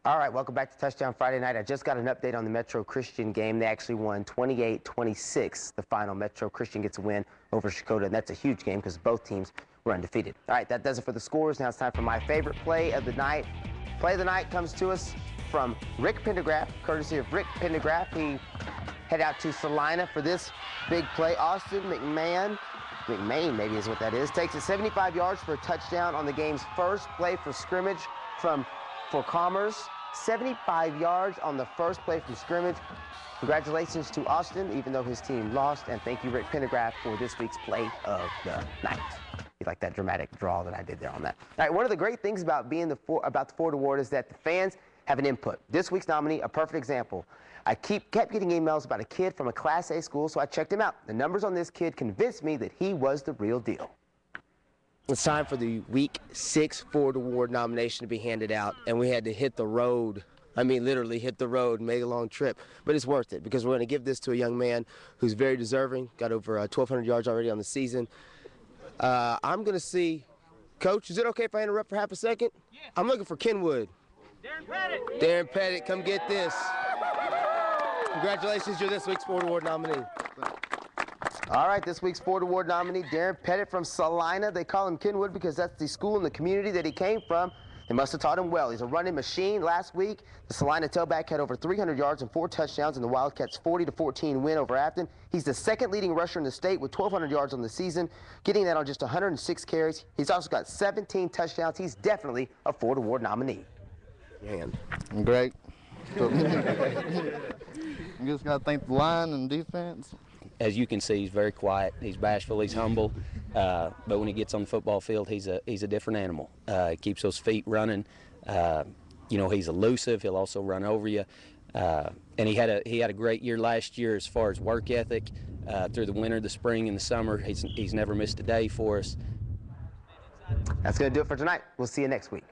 All right, welcome back to Touchdown Friday Night. I just got an update on the Metro Christian game. They actually won 28-26. The final, Metro Christian gets a win over Shakota, and that's a huge game because both teams were undefeated. All right, that does it for the scores. Now it's time for my favorite play of the night. Play of the night comes to us from Rick Pendergraft, courtesy of Rick Pendergraft. He head out to Salina for this big play. Austin McMahon maybe is what that is, takes it 75 yards for a touchdown on the game's first play for scrimmage for Commerce. 75 yards on the first play from scrimmage. Congratulations to Austin, even though his team lost, and thank you, Rick Pendergraft, for this week's play of the night. You like that dramatic draw that I did there on that. All right, one of the great things about being the Ford Award is that the fans have an input. This week's nominee, a perfect example. I kept getting emails about a kid from a Class A school, so I checked him out. The numbers on this kid convinced me that he was the real deal. It's time for the Week 6 Ford Award nomination to be handed out, and we had to hit the road. I mean, literally hit the road and make a long trip. But it's worth it because we're going to give this to a young man who's very deserving, got over 1,200 yards already on the season. I'm going to see, Coach, is it okay if I interrupt for half a second? Yeah. I'm looking for Kenwood. Darren Pettit. Darren Pettit, come get this. Congratulations, you're this week's Ford Award nominee. All right, this week's Ford Award nominee, Darren Pettit from Salina. They call him Kenwood because that's the school in the community that he came from. They must have taught him well. He's a running machine. Last week, the Salina tailback had over 300 yards and 4 touchdowns in the Wildcats' 40-14 win over Afton. He's the second leading rusher in the state with 1,200 yards on the season, getting that on just 106 carries. He's also got 17 touchdowns. He's definitely a Ford Award nominee. Man. Great. You just got to thank the line and defense. As you can see, he's very quiet. He's bashful. He's humble. But when he gets on the football field, he's a different animal. He keeps those feet running. You know, he's elusive. He'll also run over you. And he had a great year last year as far as work ethic. Through the winter, the spring, and the summer, he's never missed a day for us. That's going to do it for tonight. We'll see you next week.